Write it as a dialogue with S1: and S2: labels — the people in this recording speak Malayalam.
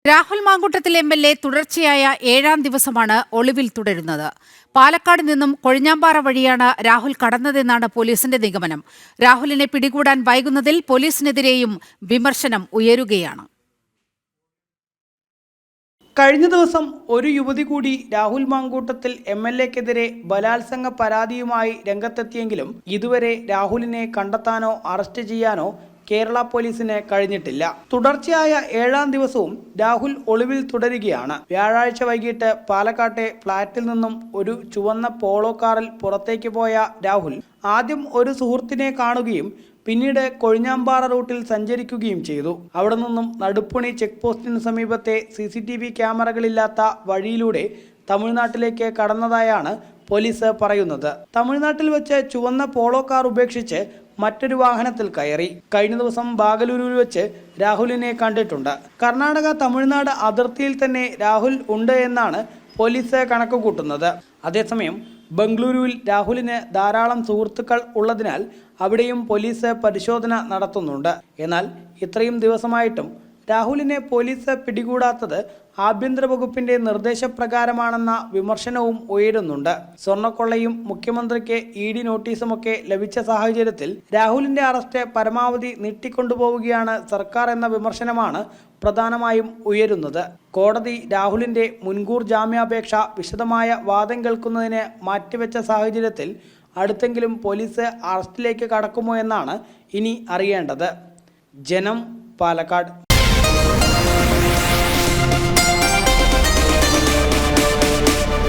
S1: രാഹുൽ മാങ്കൂട്ടത്തിൽ എം.എൽ.എ തുടർച്ചയായ 7-ാം ദിവസമാണ് ഒളിവിൽ തുടരുന്നത്. പാലക്കാട് നിന്നും കൊഴിഞ്ഞാമ്പാറ വഴിയാണ് രാഹുൽ കടന്നതെന്നാണ് പോലീസിന്റെ നിഗമനം. രാഹുലിനെ പിടികൂടാൻ വൈകുന്നതിൽ പോലീസിനെതിരെയും വിമർശനം ഉയരുകയാണ്.
S2: കഴിഞ്ഞ ദിവസം ഒരു യുവതി കൂടി രാഹുൽ മാങ്കൂട്ടത്തിൽ എം.എൽ.എക്കെതിരെ ബലാത്സംഗ പരാതിയുമായി രംഗത്തെത്തിയെങ്കിലും ഇതുവരെ രാഹുലിനെ കണ്ടെത്താനോ അറസ്റ്റ് ചെയ്യാനോ കേരള പോലീസിന് കഴിഞ്ഞിട്ടില്ല. തുടർച്ചയായ 7-ാം ദിവസവും രാഹുൽ ഒളിവിൽ തുടരുകയാണ്. വ്യാഴാഴ്ച വൈകിട്ട് പാലക്കാട്ടെ ഫ്ളാറ്റിൽ നിന്നും ഒരു ചുവന്ന പോളോ കാറിൽ പുറത്തേക്ക് പോയ രാഹുൽ ആദ്യം ഒരു സുഹൃത്തിനെ കാണുകയും പിന്നീട് കൊഴിഞ്ഞാമ്പാറ റൂട്ടിൽ സഞ്ചരിക്കുകയും ചെയ്തു. അവിടെ നിന്നും നടുപ്പുണി ചെക്ക് പോസ്റ്റിന് സമീപത്തെ CCTV ക്യാമറകളില്ലാത്ത വഴിയിലൂടെ തമിഴ്നാട്ടിലേക്ക് കടന്നതായാണ് പോലീസ് പറയുന്നത്. തമിഴ്നാട്ടിൽ വെച്ച് ചുവന്ന പോളോ കാർ ഉപേക്ഷിച്ച് മറ്റൊരു വാഹനത്തിൽ കയറി. കഴിഞ്ഞ ദിവസം ബാഗലൂരിൽ വെച്ച് രാഹുലിനെ കണ്ടിട്ടുണ്ട്. കർണാടക തമിഴ്നാട് അതിർത്തിയിൽ തന്നെ രാഹുൽ ഉണ്ട് എന്നാണ് പോലീസ് കണക്കുകൂട്ടുന്നത്. അതേസമയം ബംഗളൂരുവിൽ രാഹുലിന് ധാരാളം സുഹൃത്തുക്കൾ ഉള്ളതിനാൽ അവിടെയും പോലീസ് പരിശോധന നടത്തുന്നുണ്ട്. എന്നാൽ ഇത്രയും ദിവസമായിട്ടും രാഹുലിനെ പോലീസ് പിടികൂടാത്തത് ആഭ്യന്തര വകുപ്പിന്റെ നിർദ്ദേശപ്രകാരമാണെന്ന വിമർശനവും ഉയരുന്നുണ്ട്. സ്വർണ്ണക്കൊള്ളയും മുഖ്യമന്ത്രിക്ക് ED നോട്ടീസുമൊക്കെ ലഭിച്ച സാഹചര്യത്തിൽ രാഹുലിന്റെ അറസ്റ്റ് പരമാവധി നീട്ടിക്കൊണ്ടുപോവുകയാണ് സർക്കാർ എന്ന വിമർശനമാണ് പ്രധാനമായും ഉയരുന്നത്. കോടതി രാഹുലിന്റെ മുൻകൂർ ജാമ്യാപേക്ഷ വിശദമായ വാദം കേൾക്കുന്നതിന് മാറ്റിവെച്ച സാഹചര്യത്തിൽ അടുത്തെങ്കിലും പോലീസ് അറസ്റ്റിലേക്ക് കടക്കുമോ എന്നാണ് ഇനി അറിയേണ്ടത്. ജനം, പാലക്കാട്.